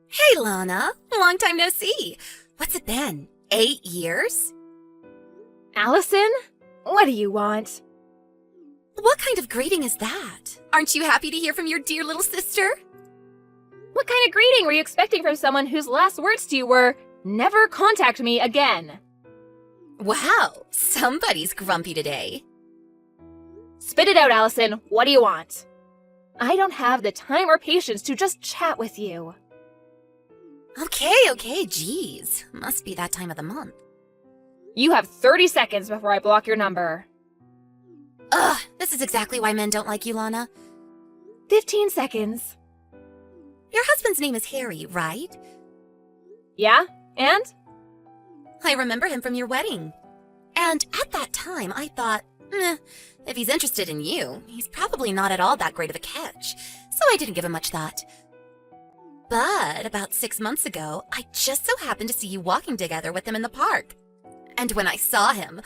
Hey, Lana. Long time no see. What's it been? 8 years? Allison? What do you want? What kind of greeting is that? Aren't you happy to hear from your dear little sister? What kind of greeting were you expecting from someone whose last words to you were, "Never contact me again"? Wow, somebody's grumpy today. Spit it out, Allison. What do you want? I don't have the time or patience to just chat with you. Okay, geez. Must be that time of the month. You have 30 seconds before I block your number. Ugh, this is exactly why men don't like you, Lana. 15 seconds. Your husband's name is Harry, right? Yeah? And? I remember him from your wedding. And at that time, I thought, if he's interested in you, he's probably not at all that great of a catch. So I didn't give him much thought. But about 6 months ago, I just so happened to see you walking together with him in the park. And when I saw him,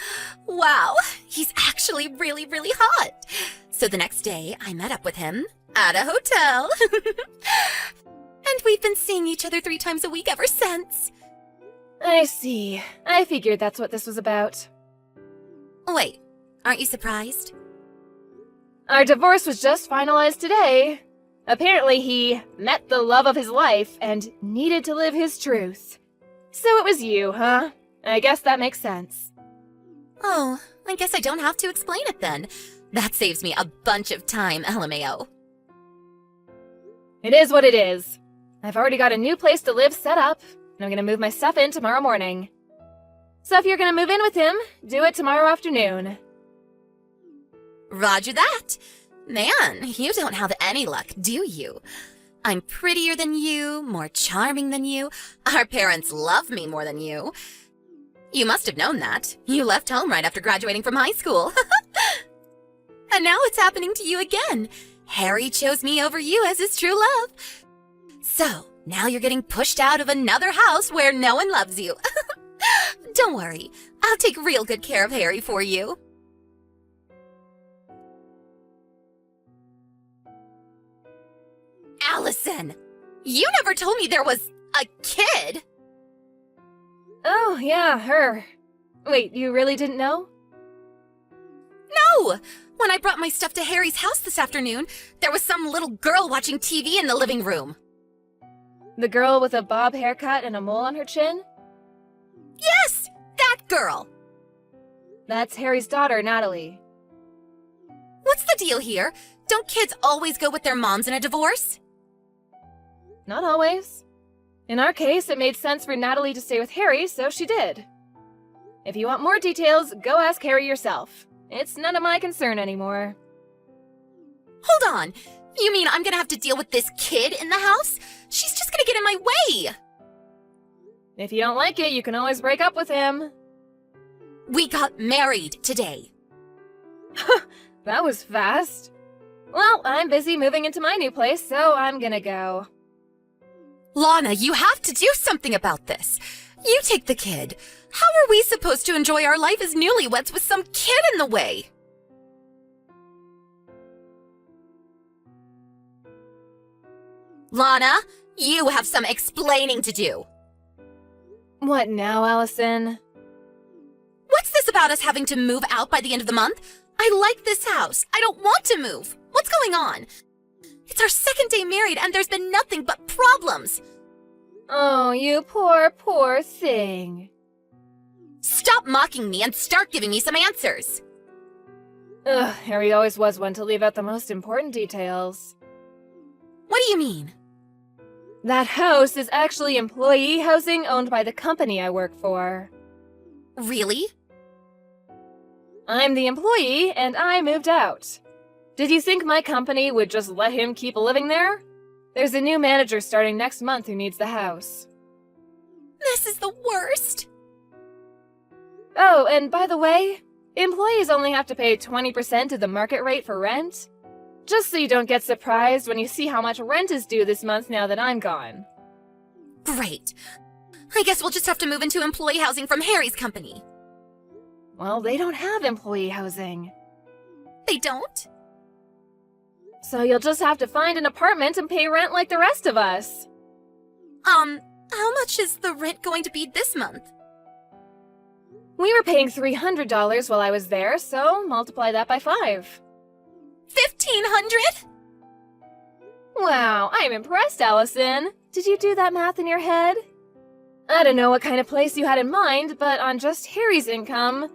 wow, he's actually really, really hot. So the next day, I met up with him at a hotel. And we've been seeing each other 3 times a week ever since. I see. I figured that's what this was about. Wait, aren't you surprised? Our divorce was just finalized today. Apparently he met the love of his life and needed to live his truth. So it was you, huh? I guess that makes sense. Oh, I guess I don't have to explain it then. That saves me a bunch of time, LMAO. It is what it is. I've already got a new place to live set up, and I'm gonna move my stuff in tomorrow morning. So if you're gonna move in with him, do it tomorrow afternoon. Roger that. Man, you don't have any luck, do you? I'm prettier than you, more charming than you. Our parents love me more than you. You must have known that. You left home right after graduating from high school. And now it's happening to you again. Harry chose me over you as his true love. So, now you're getting pushed out of another house where no one loves you. Don't worry, I'll take real good care of Harry for you. Allison, you never told me there was a kid. Oh, yeah, her. Wait, you really didn't know? No! When I brought my stuff to Harry's house this afternoon, there was some little girl watching TV in the living room. The girl with a bob haircut and a mole on her chin? Yes! That girl! That's Harry's daughter, Natalie. What's the deal here? Don't kids always go with their moms in a divorce? Not always. In our case, it made sense for Natalie to stay with Harry, so she did. If you want more details, go ask Harry yourself. It's none of my concern anymore. Hold on! You mean I'm gonna have to deal with this kid in the house? She's just gonna get in my way! If you don't like it, you can always break up with him. We got married today. That was fast. Well, I'm busy moving into my new place, so I'm gonna go. Lana, you have to do something about this. You take the kid. How are we supposed to enjoy our life as newlyweds with some kid in the way? Lana, you have some explaining to do. What now, Allison? What's this about us having to move out by the end of the month? I like this house. I don't want to move. What's going on? It's our second day married and there's been nothing but problems. Oh, you poor, poor thing. Stop mocking me and start giving me some answers. Ugh, Harry always was one to leave out the most important details. What do you mean? That house is actually employee housing owned by the company I work for. Really? I'm the employee, and I moved out. Did you think my company would just let him keep living there? There's a new manager starting next month who needs the house. This is the worst. Oh, and by the way, employees only have to pay 20% of the market rate for rent. Just so you don't get surprised when you see how much rent is due this month now that I'm gone. Great. I guess we'll just have to move into employee housing from Harry's company. Well, they don't have employee housing. They don't? So you'll just have to find an apartment and pay rent like the rest of us. How much is the rent going to be this month? We were paying $300 while I was there, so multiply that by 5. 1,500? Wow, I'm impressed, Allison. Did you do that math in your head? I don't know what kind of place you had in mind, but on just Harry's income,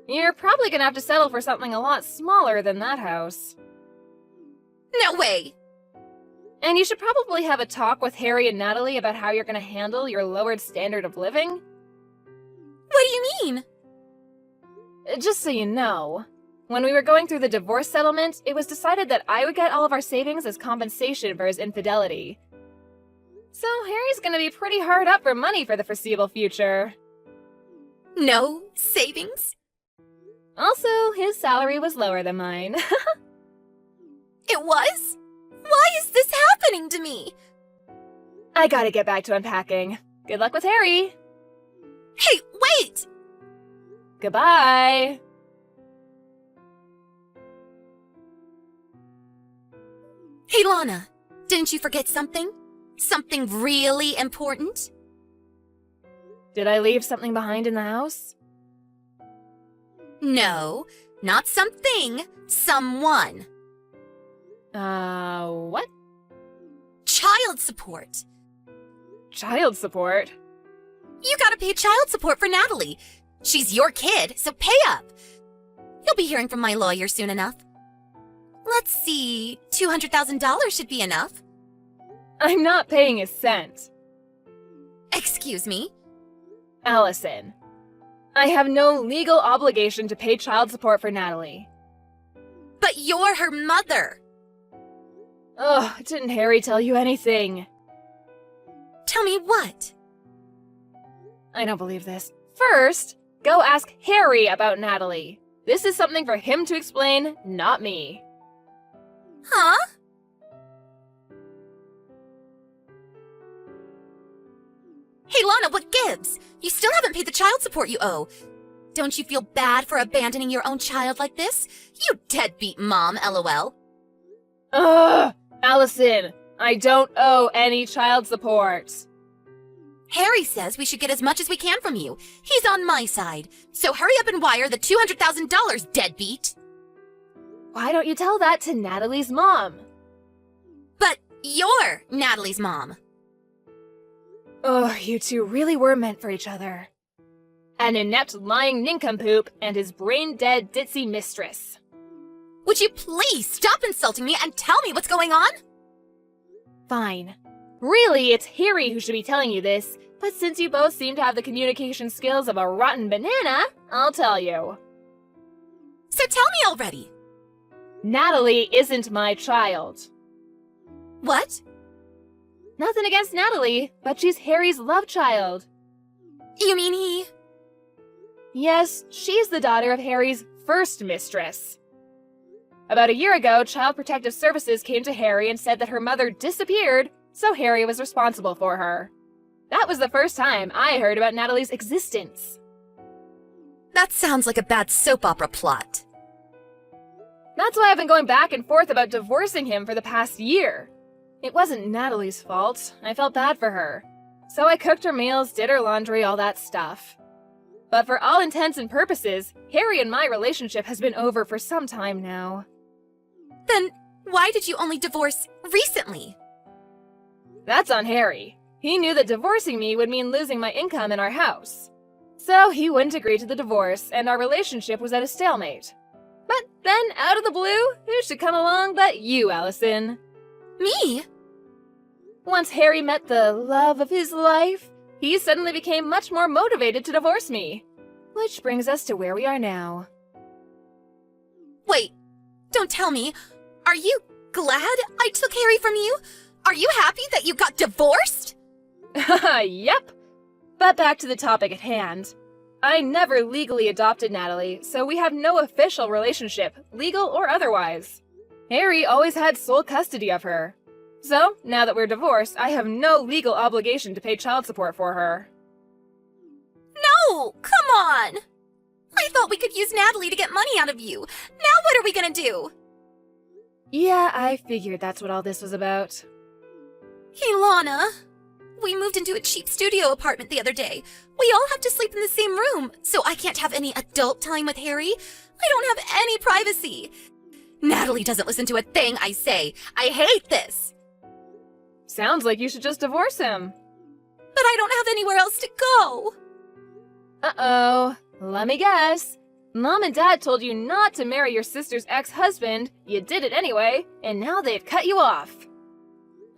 you're probably gonna have to settle for something a lot smaller than that house. No way! And you should probably have a talk with Harry and Natalie about how you're gonna handle your lowered standard of living. What do you mean? Just so you know, when we were going through the divorce settlement, it was decided that I would get all of our savings as compensation for his infidelity. So Harry's gonna be pretty hard up for money for the foreseeable future. No savings? Also, his salary was lower than mine. It was? Why is this happening to me? I gotta get back to unpacking. Good luck with Harry! Hey, wait! Goodbye! Hey, Lana, didn't you forget something? Something really important? Did I leave something behind in the house? No, not something, someone. What? Child support. Child support? You gotta pay child support for Natalie. She's your kid, so pay up. You'll be hearing from my lawyer soon enough. Let's see, $200,000 should be enough. I'm not paying a cent. Excuse me? Allison, I have no legal obligation to pay child support for Natalie. But you're her mother. Ugh, didn't Harry tell you anything? Tell me what? I don't believe this. First, go ask Harry about Natalie. This is something for him to explain, not me. Huh? Hey, Lana, what gives? You still haven't paid the child support you owe. Don't you feel bad for abandoning your own child like this? You deadbeat mom, LOL. Ugh! Allison, I don't owe any child support. Harry says we should get as much as we can from you. He's on my side. So hurry up and wire the $200,000, deadbeat. Why don't you tell that to Natalie's mom? But you're Natalie's mom. Ugh, you two really were meant for each other. An inept lying nincompoop and his brain-dead ditzy mistress. Would you please stop insulting me and tell me what's going on? Fine. Really, it's Harry who should be telling you this, but since you both seem to have the communication skills of a rotten banana, I'll tell you. So tell me already. Natalie isn't my child. What? Nothing against Natalie, but she's Harry's love child. You mean he... Yes, she's the daughter of Harry's first mistress. About a year ago, Child Protective Services came to Harry and said that her mother disappeared, so Harry was responsible for her. That was the first time I heard about Natalie's existence. That sounds like a bad soap opera plot. That's why I've been going back and forth about divorcing him for the past year. It wasn't Natalie's fault. I felt bad for her. So I cooked her meals, did her laundry, all that stuff. But for all intents and purposes, Harry and my relationship has been over for some time now. Then why did you only divorce recently? That's on Harry. He knew that divorcing me would mean losing my income in our house. So he wouldn't agree to the divorce, and our relationship was at a stalemate. But then, out of the blue, who should come along but you, Allison? Me? Once Harry met the love of his life, he suddenly became much more motivated to divorce me. Which brings us to where we are now. Wait, don't tell me. Are you glad I took Harry from you? Are you happy that you got divorced? Yep. But back to the topic at hand. I never legally adopted Natalie, so we have no official relationship, legal or otherwise. Harry always had sole custody of her. So, now that we're divorced, I have no legal obligation to pay child support for her. No, come on! I thought we could use Natalie to get money out of you. Now what are we gonna do? Yeah, I figured that's what all this was about. Hey, Lana, We moved into a cheap studio apartment the other day. We all have to sleep in the same room, so I can't have any adult time with Harry. I don't have any privacy. Natalie doesn't listen to a thing I say. I hate this. Sounds like you should just divorce him. But I don't have anywhere else to go. Uh-oh. Let me guess. Mom and Dad told you not to marry your sister's ex-husband. You did it anyway, and now they've cut you off.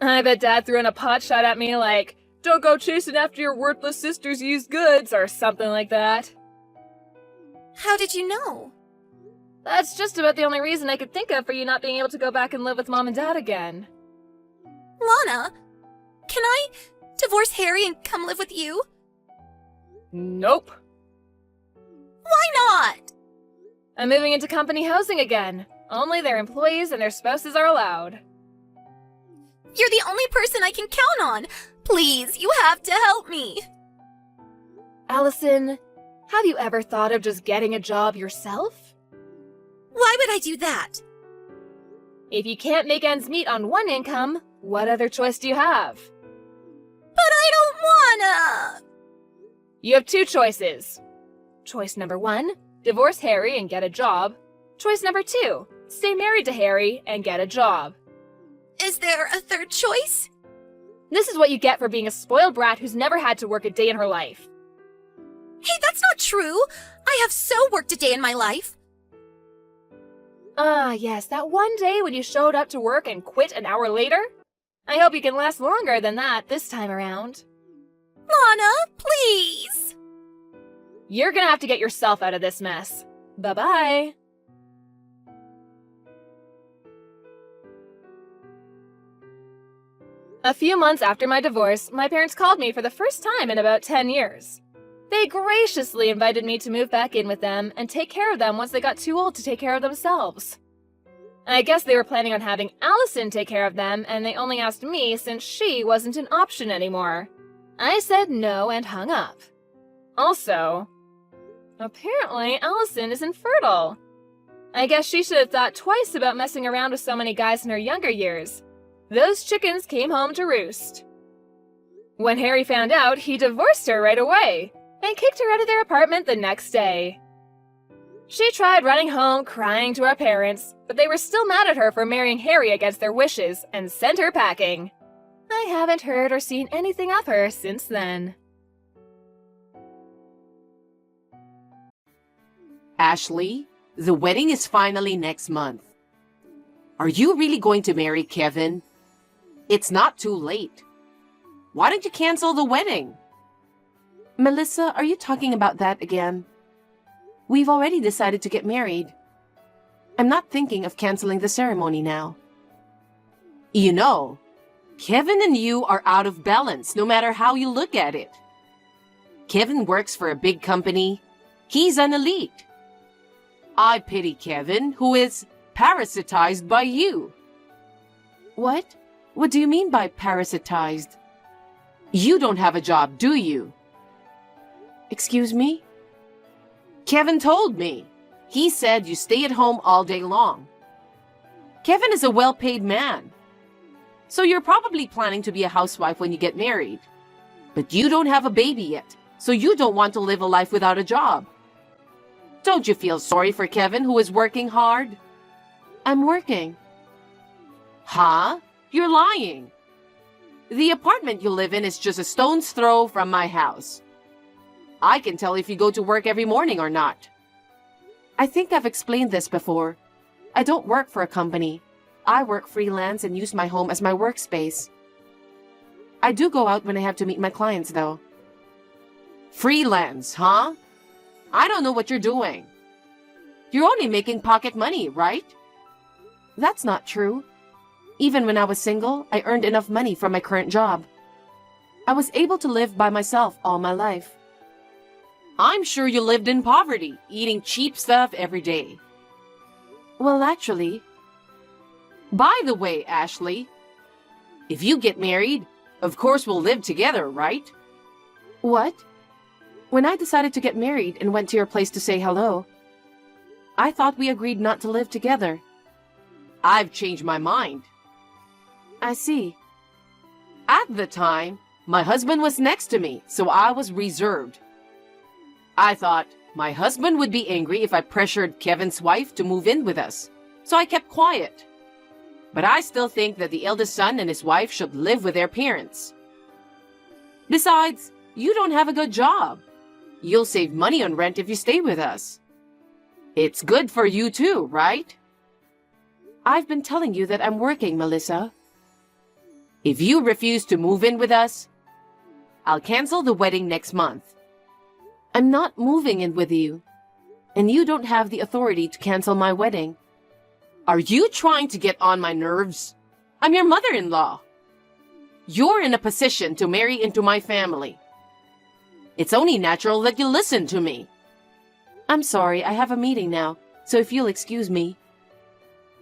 I bet Dad threw in a pot shot at me like, "Don't go chasing after your worthless sister's used goods," or something like that. How did you know? That's just about the only reason I could think of for you not being able to go back and live with Mom and Dad again. Lana, can I divorce Harry and come live with you? Nope. Why not? I'm moving into company housing again. Only their employees and their spouses are allowed. You're the only person I can count on. Please, you have to help me. Allison, have you ever thought of just getting a job yourself? Why would I do that? If you can't make ends meet on one income, what other choice do you have? But I don't wanna. You have two choices. Choice number 1, divorce Harry and get a job. Choice number 2, stay married to Harry and get a job. Is there a third choice? This is what you get for being a spoiled brat who's never had to work a day in her life. Hey, that's not true. I have so worked a day in my life. Ah, yes, that one day when you showed up to work and quit an hour later? I hope you can last longer than that this time around. Lana, please. You're gonna have to get yourself out of this mess. Bye-bye. A few months after my divorce, my parents called me for the first time in about 10 years. They graciously invited me to move back in with them and take care of them once they got too old to take care of themselves. I guess they were planning on having Allison take care of them, and they only asked me since she wasn't an option anymore. I said no and hung up. Also, apparently Allison is infertile. I guess she should have thought twice about messing around with so many guys in her younger years. Those chickens came home to roost. When Harry found out, he divorced her right away and kicked her out of their apartment the next day. She tried running home crying to her parents, but they were still mad at her for marrying Harry against their wishes and sent her packing. I haven't heard or seen anything of her since then. Ashley, the wedding is finally next month. Are you really going to marry Kevin? It's not too late. Why don't you cancel the wedding? Melissa, are you talking about that again? We've already decided to get married. I'm not thinking of canceling the ceremony now. You know, Kevin and you are out of balance no matter how you look at it. Kevin works for a big company. He's an elite. I pity Kevin, who is parasitized by you. What? What do you mean by parasitized? You don't have a job, do you? Excuse me? Kevin told me. He said you stay at home all day long. Kevin is a well-paid man. So you're probably planning to be a housewife when you get married. But you don't have a baby yet, so you don't want to live a life without a job. Don't you feel sorry for Kevin, who is working hard? I'm working. Huh? You're lying. The apartment you live in is just a stone's throw from my house. I can tell if you go to work every morning or not. I think I've explained this before. I don't work for a company. I work freelance and use my home as my workspace. I do go out when I have to meet my clients, though. Freelance, huh? I don't know what you're doing. You're only making pocket money, right? That's not true. Even when I was single, I earned enough money from my current job. I was able to live by myself all my life. I'm sure you lived in poverty, eating cheap stuff every day. Well, actually... By the way, Ashley, if you get married, of course we'll live together, right? What? When I decided to get married and went to your place to say hello, I thought we agreed not to live together. I've changed my mind. I see. At the time, my husband was next to me, so I was reserved. I thought my husband would be angry if I pressured Kevin's wife to move in with us, so I kept quiet. But I still think that the eldest son and his wife should live with their parents. Besides, you don't have a good job. You'll save money on rent if you stay with us. It's good for you too, right? I've been telling you that I'm working, Melissa. If you refuse to move in with us, I'll cancel the wedding next month. I'm not moving in with you, and you don't have the authority to cancel my wedding. Are you trying to get on my nerves? I'm your mother-in-law. You're in a position to marry into my family. It's only natural that you listen to me. I'm sorry, I have a meeting now, so if you'll excuse me.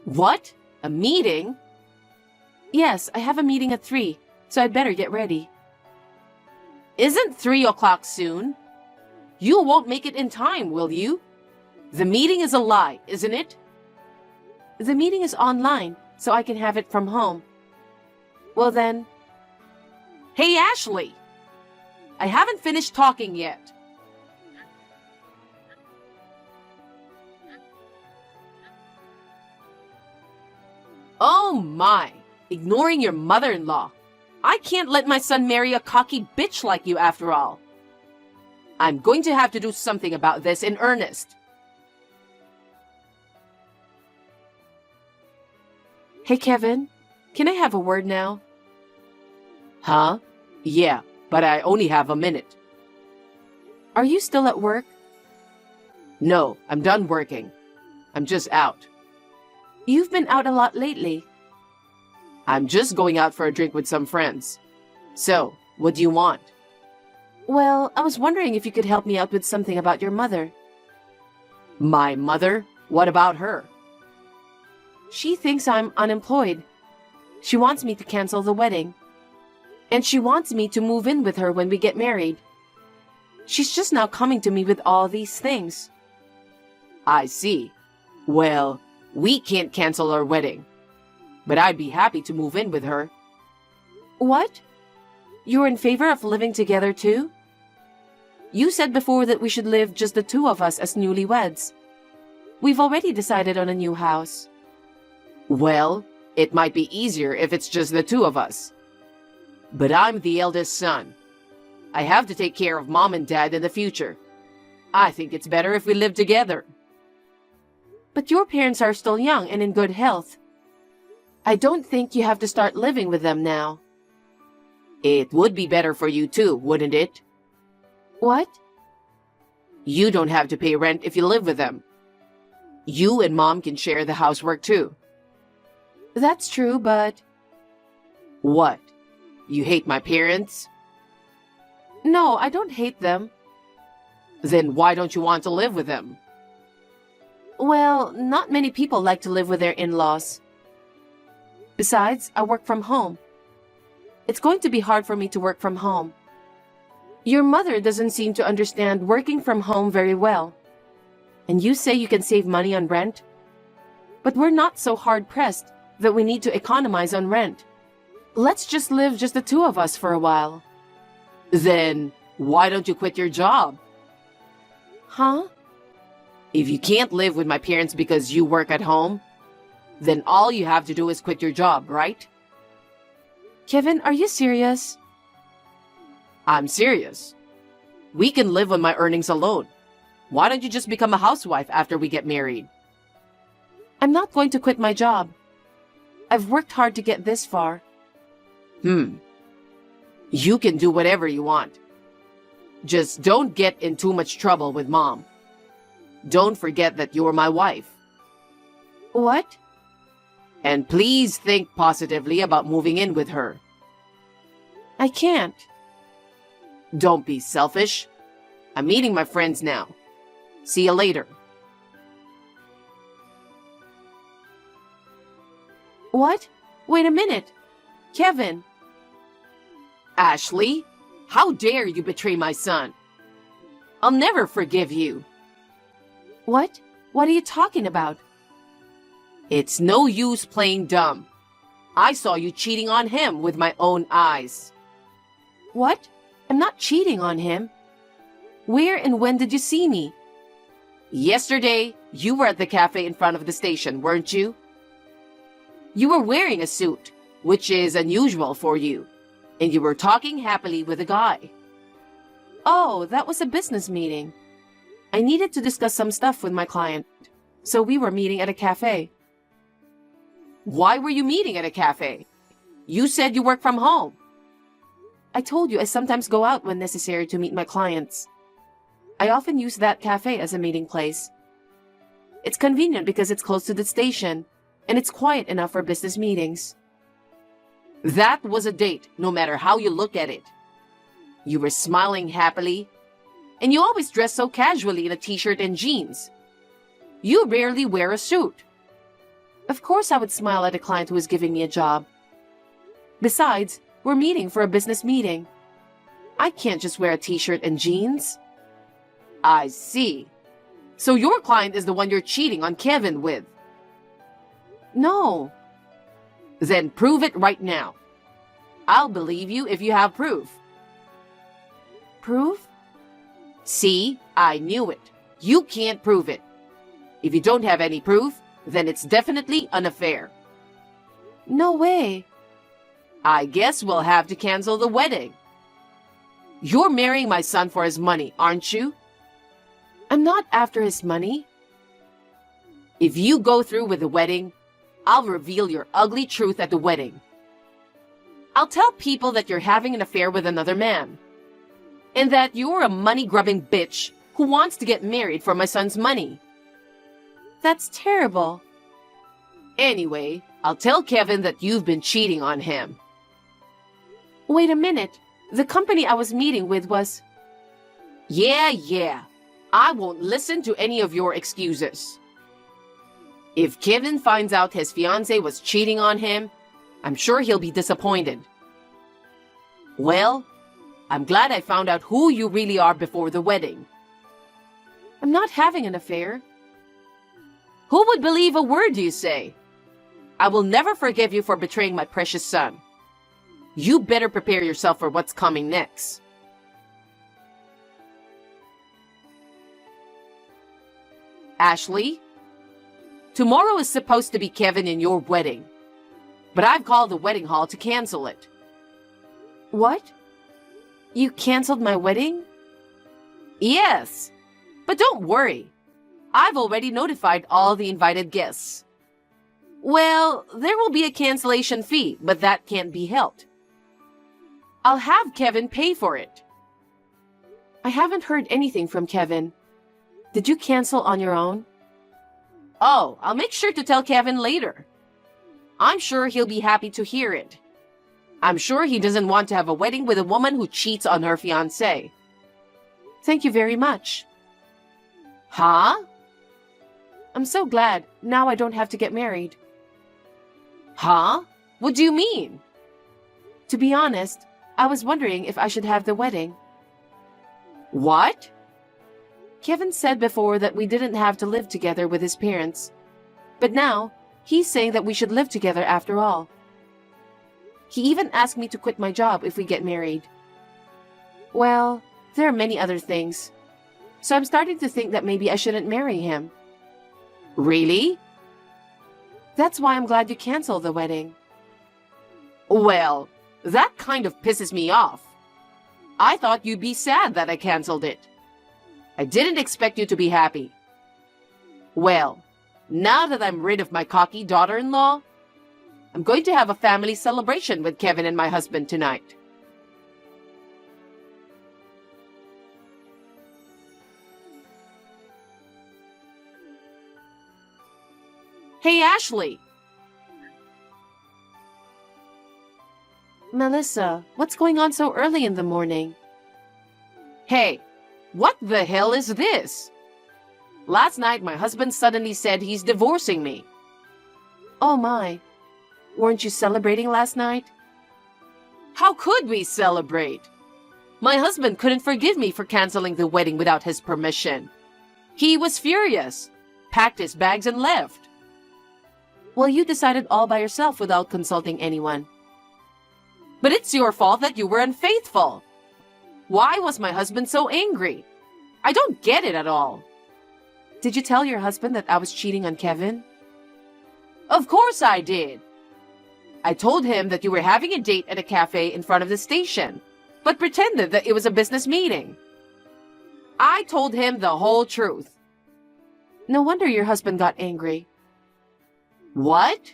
What? A meeting? Yes, I have a meeting at 3, so I'd better get ready. Isn't 3 o'clock soon? You won't make it in time, will you? The meeting is a lie, isn't it? The meeting is online, so I can have it from home. Well then... Hey, Ashley! I haven't finished talking yet. Oh my! Ignoring your mother-in-law. I can't let my son marry a cocky bitch like you after all. I'm going to have to do something about this in earnest. Hey, Kevin, can I have a word now? Huh? Yeah, but I only have a minute. Are you still at work? No, I'm done working. I'm just out. You've been out a lot lately. I'm just going out for a drink with some friends. So, what do you want? Well, I was wondering if you could help me out with something about your mother. My mother? What about her? She thinks I'm unemployed. She wants me to cancel the wedding. And she wants me to move in with her when we get married. She's just now coming to me with all these things. I see. Well, we can't cancel our wedding. But I'd be happy to move in with her. What? You're in favor of living together too? You said before that we should live just the two of us as newlyweds. We've already decided on a new house. Well, it might be easier if it's just the two of us. But I'm the eldest son. I have to take care of Mom and Dad in the future. I think it's better if we live together. But your parents are still young and in good health. I don't think you have to start living with them now. It would be better for you too, wouldn't it? What? You don't have to pay rent if you live with them. You and Mom can share the housework too. That's true, but... What? You hate my parents? No, I don't hate them. Then why don't you want to live with them? Well, not many people like to live with their in-laws. Besides, I work from home. It's going to be hard for me to work from home. Your mother doesn't seem to understand working from home very well. And you say you can save money on rent? But we're not so hard-pressed that we need to economize on rent. Let's just live just the two of us for a while. Then, why don't you quit your job? Huh? If you can't live with my parents because you work at home, then all you have to do is quit your job, right? Kevin, are you serious? I'm serious. We can live on my earnings alone. Why don't you just become a housewife after we get married? I'm not going to quit my job. I've worked hard to get this far. You can do whatever you want. Just don't get in too much trouble with Mom. Don't forget that you're my wife. What? And please think positively about moving in with her. I can't. Don't be selfish. I'm meeting my friends now. See you later. What? Wait a minute. Kevin. Ashley, how dare you betray my son? I'll never forgive you. What? What are you talking about? It's no use playing dumb. I saw you cheating on him with my own eyes. What? I'm not cheating on him. Where and when did you see me? Yesterday, you were at the cafe in front of the station, weren't you? You were wearing a suit, which is unusual for you, and you were talking happily with a guy. Oh, that was a business meeting. I needed to discuss some stuff with my client, so we were meeting at a cafe. Why were you meeting at a cafe? You said you work from home. I told you I sometimes go out when necessary to meet my clients. I often use that cafe as a meeting place. It's convenient because it's close to the station, and it's quiet enough for business meetings. That was a date, no matter how you look at it. You were smiling happily, and you always dress so casually in a t-shirt and jeans. You rarely wear a suit. Of course I would smile at a client who is giving me a job. Besides, we're meeting for a business meeting. I can't just wear a t-shirt and jeans. I see. So your client is the one you're cheating on Kevin with? No. Then prove it right now. I'll believe you if you have proof. Proof? See, I knew it. You can't prove it. If you don't have any proof, then it's definitely an affair. No way. I guess we'll have to cancel the wedding. You're marrying my son for his money, aren't you? I'm not after his money. If you go through with the wedding, I'll reveal your ugly truth at the wedding. I'll tell people that you're having an affair with another man, and that you're a money-grubbing bitch who wants to get married for my son's money. That's terrible. Anyway, I'll tell Kevin that you've been cheating on him. Wait a minute. The company I was meeting with was... Yeah. I won't listen to any of your excuses. If Kevin finds out his fiancée was cheating on him, I'm sure he'll be disappointed. Well, I'm glad I found out who you really are before the wedding. I'm not having an affair. Who would believe a word you say? I will never forgive you for betraying my precious son. You better prepare yourself for what's coming next. Ashley, tomorrow is supposed to be Kevin and your wedding, but I've called the wedding hall to cancel it. What? You canceled my wedding? Yes, but don't worry. I've already notified all the invited guests. Well, there will be a cancellation fee, but that can't be helped. I'll have Kevin pay for it. I haven't heard anything from Kevin. Did you cancel on your own? Oh, I'll make sure to tell Kevin later. I'm sure he'll be happy to hear it. I'm sure he doesn't want to have a wedding with a woman who cheats on her fiancé. Thank you very much. Huh? I'm so glad. Now I don't have to get married. Huh? What do you mean? To be honest, I was wondering if I should have the wedding. What? Kevin said before that we didn't have to live together with his parents. But now, he's saying that we should live together after all. He even asked me to quit my job if we get married. Well, there are many other things. So I'm starting to think that maybe I shouldn't marry him. Really? That's why I'm glad you canceled the wedding. Well, that kind of pisses me off. I thought you'd be sad that I canceled it. I didn't expect you to be happy. Well, now that I'm rid of my cocky daughter-in-law, I'm going to have a family celebration with Kevin and my husband tonight. Hey, Ashley! Melissa, what's going on so early in the morning? Hey, what the hell is this? Last night, my husband suddenly said he's divorcing me. Oh my. Weren't you celebrating last night? How could we celebrate? My husband couldn't forgive me for canceling the wedding without his permission. He was furious, packed his bags and left. Well, you decided all by yourself without consulting anyone. But it's your fault that you were unfaithful. Why was my husband so angry? I don't get it at all. Did you tell your husband that I was cheating on Kevin? Of course I did. I told him that you were having a date at a cafe in front of the station, but pretended that it was a business meeting. I told him the whole truth. No wonder your husband got angry. What?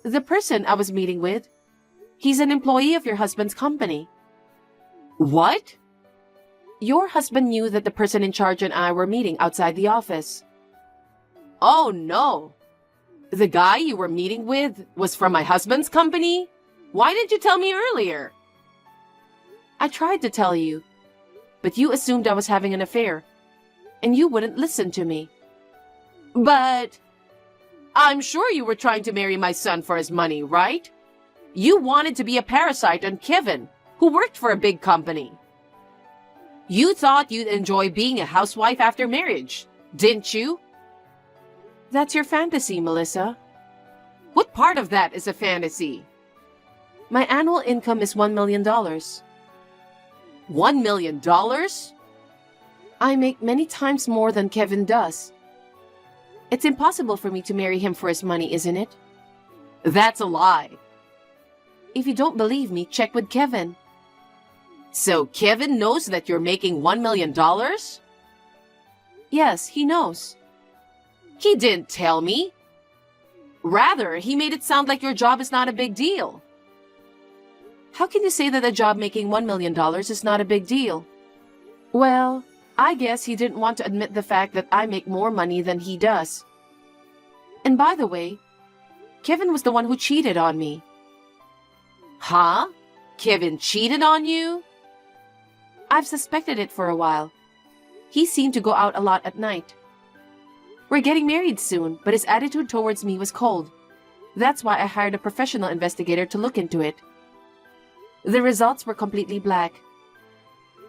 The person I was meeting with, he's an employee of your husband's company. What? Your husband knew that the person in charge and I were meeting outside the office. Oh no. The guy you were meeting with was from my husband's company? Why didn't you tell me earlier? I tried to tell you, but you assumed I was having an affair, and you wouldn't listen to me. But I'm sure you were trying to marry my son for his money, right? You wanted to be a parasite on Kevin, who worked for a big company. You thought you'd enjoy being a housewife after marriage, didn't you? That's your fantasy, Melissa. What part of that is a fantasy? My annual income is $1 million. $1 million? I make many times more than Kevin does. It's impossible for me to marry him for his money, isn't it? That's a lie. If you don't believe me, check with Kevin. So Kevin knows that you're making $1 million? Yes, he knows. He didn't tell me. Rather, he made it sound like your job is not a big deal. How can you say that a job making $1 million is not a big deal? Well, I guess he didn't want to admit the fact that I make more money than he does. And by the way, Kevin was the one who cheated on me. Huh? Kevin cheated on you? I've suspected it for a while. He seemed to go out a lot at night. We're getting married soon, but his attitude towards me was cold. That's why I hired a professional investigator to look into it. The results were completely black.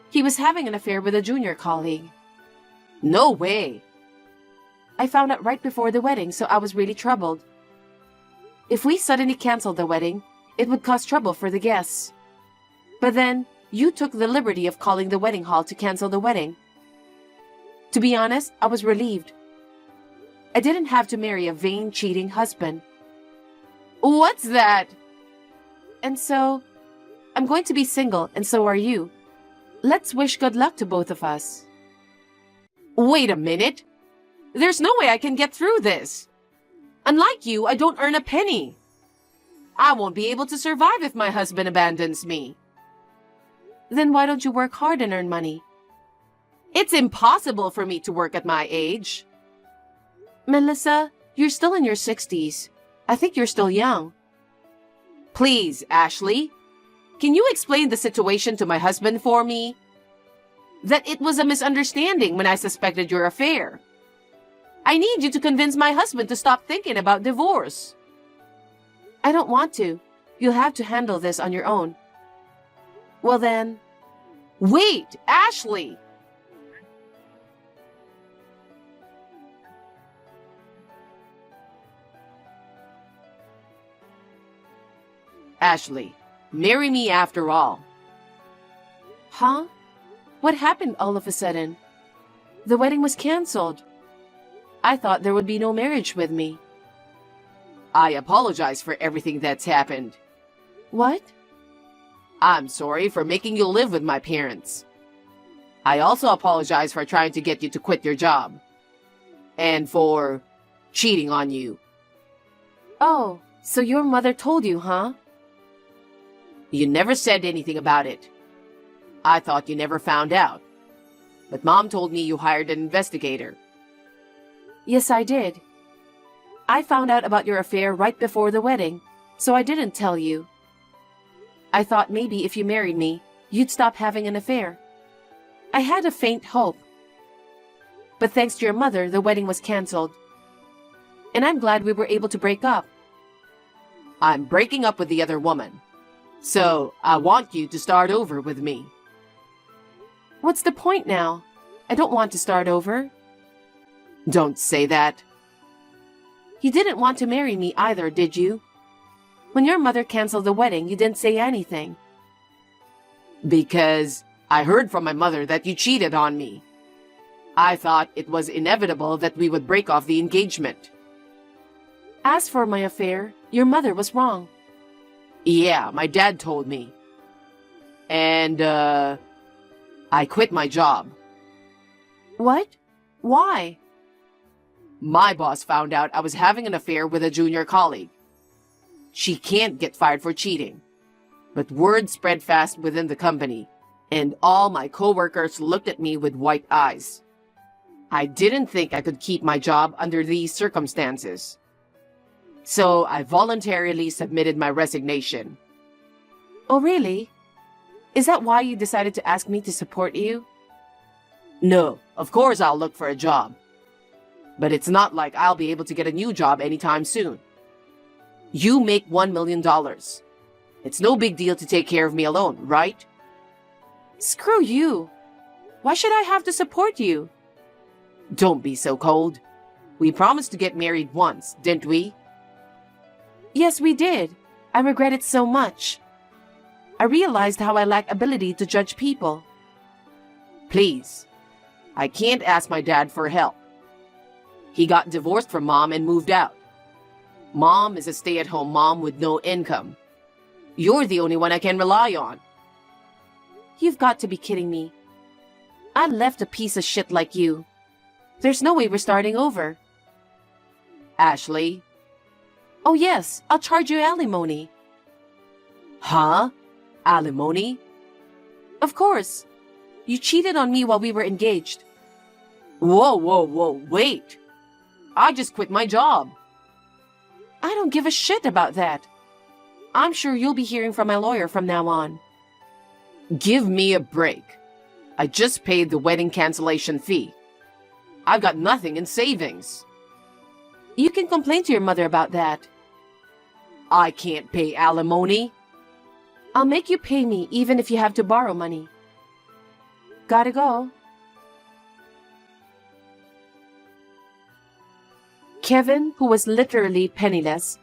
He was having an affair with a junior colleague. No way! I found out right before the wedding, so I was really troubled. If we suddenly canceled the wedding, it would cause trouble for the guests. But then, you took the liberty of calling the wedding hall to cancel the wedding. To be honest, I was relieved. I didn't have to marry a vain, cheating husband. What's that? And so, I'm going to be single, and so are you. Let's wish good luck to both of us. Wait a minute. There's no way I can get through this. Unlike you, I don't earn a penny. I won't be able to survive if my husband abandons me. Then why don't you work hard and earn money? It's impossible for me to work at my age. Melissa, you're still in your 60s. I think you're still young. Please, Ashley, can you explain the situation to my husband for me? That it was a misunderstanding when I suspected your affair. I need you to convince my husband to stop thinking about divorce. I don't want to. You'll have to handle this on your own. Well then... Wait, Ashley! Ashley, marry me after all. Huh? What happened all of a sudden? The wedding was canceled. I thought there would be no marriage with me. I apologize for everything that's happened. What? I'm sorry for making you live with my parents. I also apologize for trying to get you to quit your job. And for cheating on you. Oh, so your mother told you, huh? You never said anything about it. I thought you never found out. But Mom told me you hired an investigator. Yes, I did. I found out about your affair right before the wedding, so I didn't tell you. I thought maybe if you married me, you'd stop having an affair. I had a faint hope. But thanks to your mother, the wedding was canceled. And I'm glad we were able to break up. I'm breaking up with the other woman. So, I want you to start over with me. What's the point now? I don't want to start over. Don't say that. You didn't want to marry me either, did you? When your mother canceled the wedding, you didn't say anything. Because I heard from my mother that you cheated on me. I thought it was inevitable that we would break off the engagement. As for my affair, your mother was wrong. Yeah, my dad told me. And, I quit my job. What? Why? My boss found out I was having an affair with a junior colleague. She can't get fired for cheating. But word spread fast within the company, and all my coworkers looked at me with white eyes. I didn't think I could keep my job under these circumstances. So I voluntarily submitted my resignation. Oh, really? Is that why you decided to ask me to support you? No, of course I'll look for a job. But it's not like I'll be able to get a new job anytime soon. You make $1 million. It's no big deal to take care of me alone, right? Screw you. Why should I have to support you? Don't be so cold. We promised to get married once, didn't we? Yes, we did. I regret it so much. I realized how I lack ability to judge people. Please. I can't ask my dad for help. He got divorced from Mom and moved out. Mom is a stay-at-home mom with no income. You're the only one I can rely on. You've got to be kidding me. I left a piece of shit like you. There's no way we're starting over. Ashley? Oh yes, I'll charge you alimony. Huh? Alimony? Of course. You cheated on me while we were engaged. Whoa, wait. I just quit my job. I don't give a shit about that. I'm sure you'll be hearing from my lawyer from now on. Give me a break. I just paid the wedding cancellation fee. I've got nothing in savings. You can complain to your mother about that. I can't pay alimony. I'll make you pay me even if you have to borrow money. Gotta go. Kevin, who was literally penniless,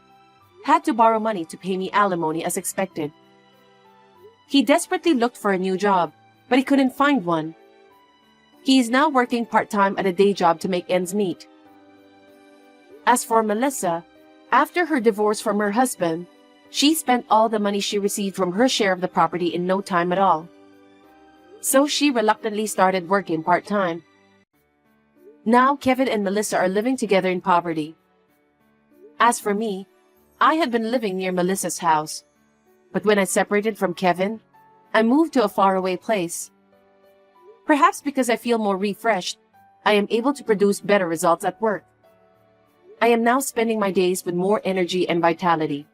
had to borrow money to pay me alimony as expected. He desperately looked for a new job, but he couldn't find one. He is now working part-time at a day job to make ends meet. As for Melissa, after her divorce from her husband, she spent all the money she received from her share of the property in no time at all. So she reluctantly started working part-time. Now Kevin and Melissa are living together in poverty. As for me, I had been living near Melissa's house, but when I separated from Kevin, I moved to a faraway place. Perhaps because I feel more refreshed, I am able to produce better results at work. I am now spending my days with more energy and vitality.